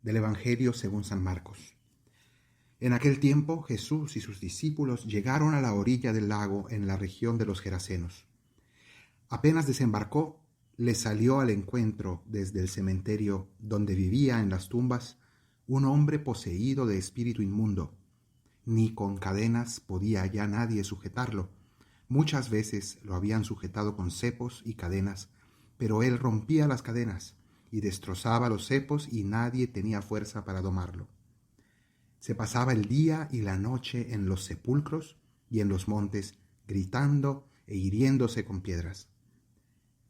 Del Evangelio según San Marcos. En aquel tiempo Jesús y sus discípulos llegaron a la orilla del lago en la región de los Gerasenos. Apenas desembarcó, le salió al encuentro desde el cementerio donde vivía en las tumbas un hombre poseído de espíritu inmundo. Ni con cadenas podía ya nadie sujetarlo. Muchas veces lo habían sujetado con cepos y cadenas, pero él rompía las cadenas y destrozaba los cepos y nadie tenía fuerza para domarlo. Se pasaba el día y la noche en los sepulcros y en los montes, gritando e hiriéndose con piedras.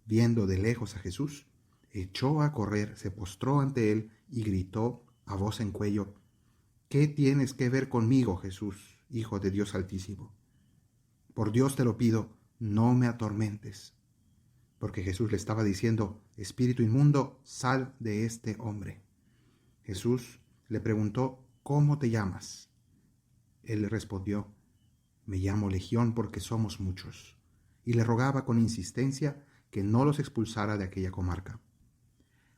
Viendo de lejos a Jesús, echó a correr, se postró ante él y gritó a voz en cuello: ¿Qué tienes que ver conmigo, Jesús, Hijo de Dios Altísimo? Por Dios te lo pido, no me atormentes. Porque Jesús le estaba diciendo: Espíritu inmundo, sal de este hombre. Jesús le preguntó: ¿Cómo te llamas? Él le respondió: Me llamo Legión porque somos muchos. Y le rogaba con insistencia que no los expulsara de aquella comarca.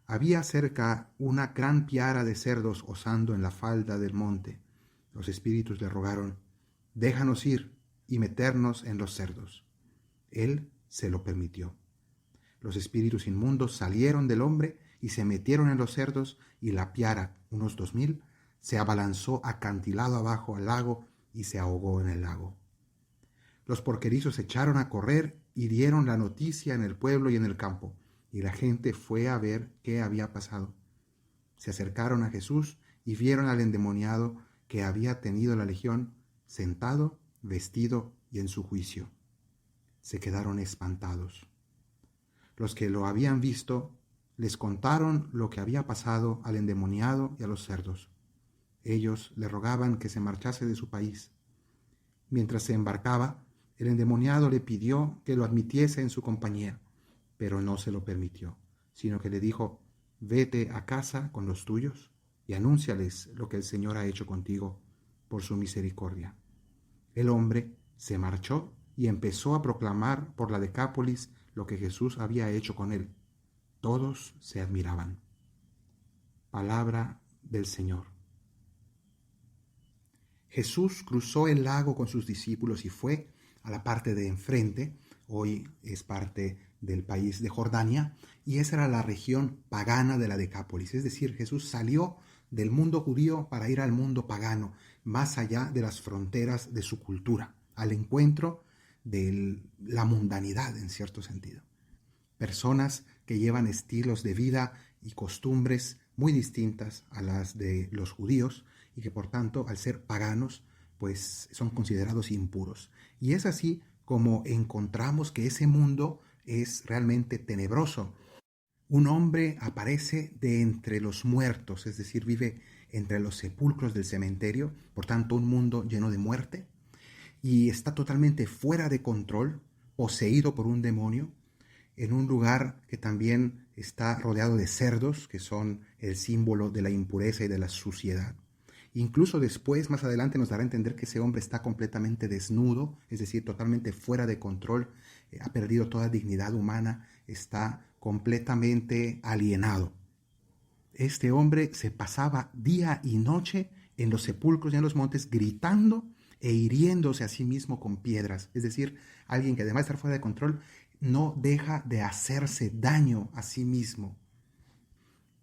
Había cerca una gran piara de cerdos osando en la falda del monte. Los espíritus le rogaron: Déjanos ir y meternos en los cerdos. Él se lo permitió. Los espíritus inmundos salieron del hombre y se metieron en los cerdos, y la piara, unos 2000, se abalanzó acantilado abajo al lago y se ahogó en el lago. Los porquerizos echaron a correr y dieron la noticia en el pueblo y en el campo, y la gente fue a ver qué había pasado. Se acercaron a Jesús y vieron al endemoniado que había tenido la legión, sentado, vestido y en su juicio. Se quedaron espantados. Los que lo habían visto les contaron lo que había pasado al endemoniado y a los cerdos. Ellos le rogaban que se marchase de su país. Mientras se embarcaba, el endemoniado le pidió que lo admitiese en su compañía, pero no se lo permitió, sino que le dijo: Vete a casa con los tuyos y anúnciales lo que el Señor ha hecho contigo por su misericordia. El hombre se marchó y empezó a proclamar por la Decápolis lo que Jesús había hecho con él. Todos se admiraban. Palabra del Señor. Jesús cruzó el lago con sus discípulos y fue a la parte de enfrente. Hoy es parte del país de Jordania, y esa era la región pagana de la Decápolis. Es decir, Jesús salió del mundo judío para ir al mundo pagano, más allá de las fronteras de su cultura, al encuentro de la mundanidad en cierto sentido. Personas que llevan estilos de vida y costumbres muy distintas a las de los judíos y que por tanto, al ser paganos, pues son considerados impuros. Y es así como encontramos que ese mundo es realmente tenebroso. Un hombre aparece de entre los muertos, es decir, vive entre los sepulcros del cementerio, por tanto un mundo lleno de muerte, y está totalmente fuera de control, poseído por un demonio, en un lugar que también está rodeado de cerdos, que son el símbolo de la impureza y de la suciedad. Incluso después, más adelante, nos dará a entender que ese hombre está completamente desnudo, es decir, totalmente fuera de control, ha perdido toda dignidad humana, está completamente alienado. Este hombre se pasaba día y noche en los sepulcros y en los montes gritando e hiriéndose a sí mismo con piedras. Es decir, alguien que además de estar fuera de control no deja de hacerse daño a sí mismo.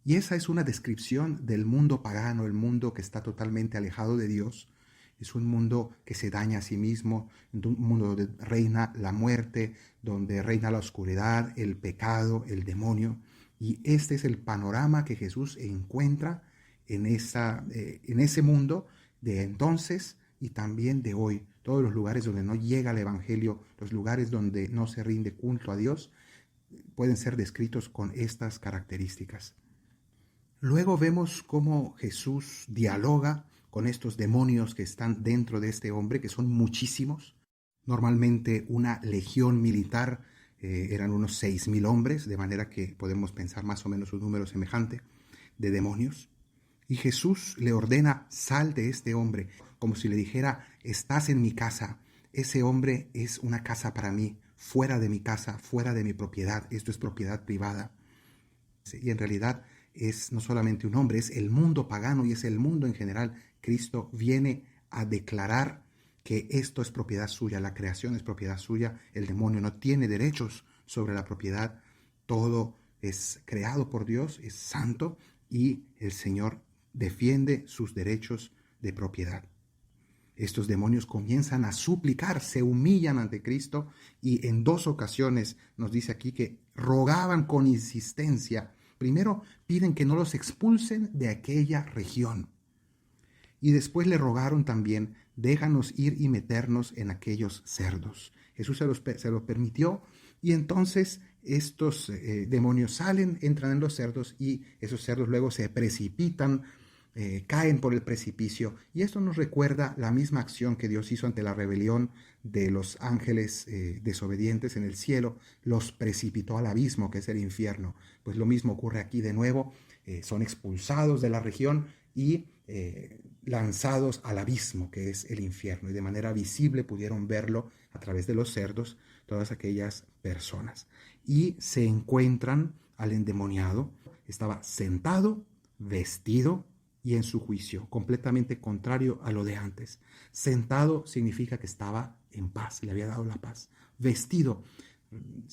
Y esa es una descripción del mundo pagano, el mundo que está totalmente alejado de Dios. Es un mundo que se daña a sí mismo, un mundo donde reina la muerte, donde reina la oscuridad, el pecado, el demonio. Y este es el panorama que Jesús encuentra en ese mundo de entonces y también de hoy. Todos los lugares donde no llega el Evangelio, los lugares donde no se rinde culto a Dios, pueden ser descritos con estas características. Luego vemos cómo Jesús dialoga con estos demonios que están dentro de este hombre, que son muchísimos. Normalmente una legión militar eran unos 6,000 hombres, de manera que podemos pensar más o menos un número semejante de demonios. Y Jesús le ordena: sal de este hombre, como si le dijera: estás en mi casa, ese hombre es una casa para mí, fuera de mi casa, fuera de mi propiedad, esto es propiedad privada. Y en realidad es no solamente un hombre, es el mundo pagano y es el mundo en general. Cristo viene a declarar que esto es propiedad suya, la creación es propiedad suya, el demonio no tiene derechos sobre la propiedad, todo es creado por Dios, es santo y el Señor defiende sus derechos de propiedad. Estos demonios comienzan a suplicar, se humillan ante Cristo y en 2 ocasiones nos dice aquí que rogaban con insistencia. Primero piden que no los expulsen de aquella región y después le rogaron también, déjanos ir y meternos en aquellos cerdos. Jesús se los permitió y entonces estos demonios salen, entran en los cerdos y esos cerdos luego se precipitan, caen por el precipicio. Y esto nos recuerda la misma acción que Dios hizo ante la rebelión de los ángeles desobedientes en el cielo, los precipitó al abismo, que es el infierno. Pues lo mismo ocurre aquí de nuevo, son expulsados de la región y lanzados al abismo, que es el infierno, y de manera visible pudieron verlo a través de los cerdos todas aquellas personas. Y se encuentran al endemoniado, estaba sentado, vestido y en su juicio, completamente contrario a lo de antes. Sentado significa que estaba en paz, le había dado la paz. Vestido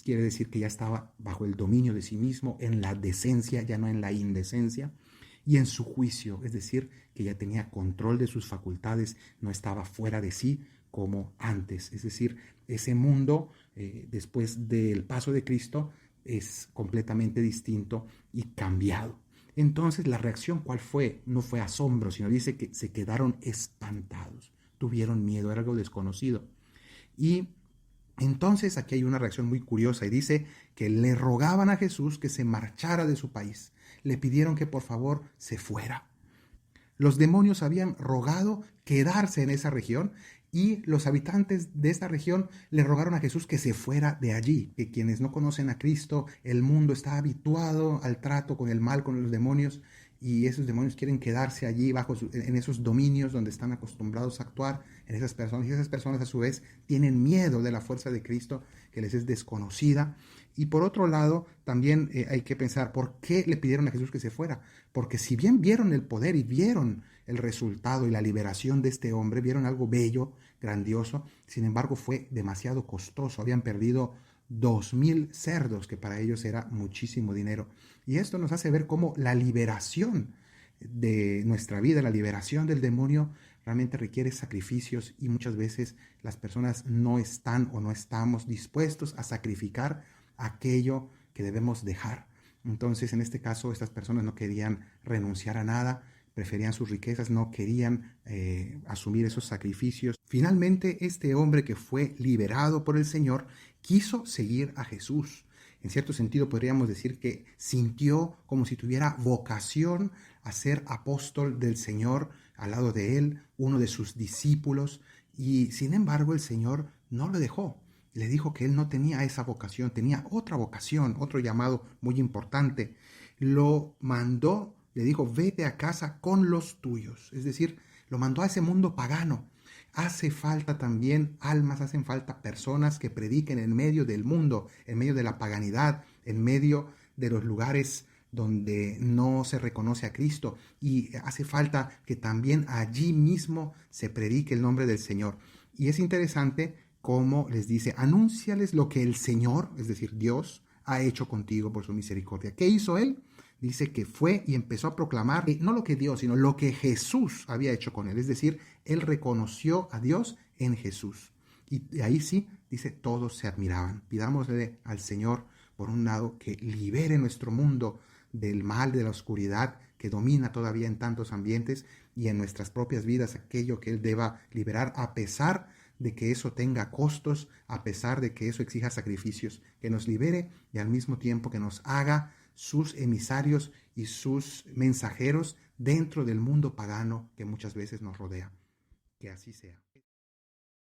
quiere decir que ya estaba bajo el dominio de sí mismo, en la decencia, ya no en la indecencia. Y en su juicio, es decir, que ya tenía control de sus facultades, no estaba fuera de sí como antes. Es decir, ese mundo, después del paso de Cristo, es completamente distinto y cambiado. Entonces, la reacción, ¿cuál fue? No fue asombro, sino dice que se quedaron espantados, tuvieron miedo, era algo desconocido. Y entonces aquí hay una reacción muy curiosa y dice que le rogaban a Jesús que se marchara de su país. Le pidieron que por favor se fuera. Los demonios habían rogado quedarse en esa región y los habitantes de esta región le rogaron a Jesús que se fuera de allí, que quienes no conocen a Cristo, el mundo está habituado al trato con el mal, con los demonios, y esos demonios quieren quedarse allí en esos dominios donde están acostumbrados a actuar en esas personas, y esas personas a su vez tienen miedo de la fuerza de Cristo que les es desconocida. Y por otro lado, también hay que pensar, ¿por qué le pidieron a Jesús que se fuera? Porque si bien vieron el poder y vieron el resultado y la liberación de este hombre, vieron algo bello, grandioso, sin embargo fue demasiado costoso, habían perdido 2,000 cerdos, que para ellos era muchísimo dinero. Y esto nos hace ver cómo la liberación de nuestra vida, la liberación del demonio, realmente requiere sacrificios y muchas veces las personas no están o no estamos dispuestos a sacrificar aquello que debemos dejar. Entonces, en este caso, estas personas no querían renunciar a nada, preferían sus riquezas, no querían asumir esos sacrificios. Finalmente, este hombre que fue liberado por el Señor quiso seguir a Jesús. En cierto sentido, podríamos decir que sintió como si tuviera vocación a ser apóstol del Señor al lado de él, uno de sus discípulos, y sin embargo el Señor no lo dejó. Le dijo que él no tenía esa vocación, tenía otra vocación, otro llamado muy importante. Lo mandó, le dijo, vete a casa con los tuyos. Es decir, lo mandó a ese mundo pagano. Hace falta también almas, hacen falta personas que prediquen en medio del mundo, en medio de la paganidad, en medio de los lugares donde no se reconoce a Cristo. Y hace falta que también allí mismo se predique el nombre del Señor. Y es interesante cómo les dice, anúnciales lo que el Señor, es decir, Dios, ha hecho contigo por su misericordia. ¿Qué hizo él? Dice que fue y empezó a proclamar no lo que Dios, sino lo que Jesús había hecho con él. Es decir, él reconoció a Dios en Jesús. Y ahí sí, dice, todos se admiraban. Pidámosle al Señor, por un lado, que libere nuestro mundo del mal, de la oscuridad que domina todavía en tantos ambientes y en nuestras propias vidas, aquello que Él deba liberar, a pesar de que eso tenga costos, a pesar de que eso exija sacrificios, que nos libere y al mismo tiempo que nos haga sus emisarios y sus mensajeros dentro del mundo pagano que muchas veces nos rodea. Que así sea.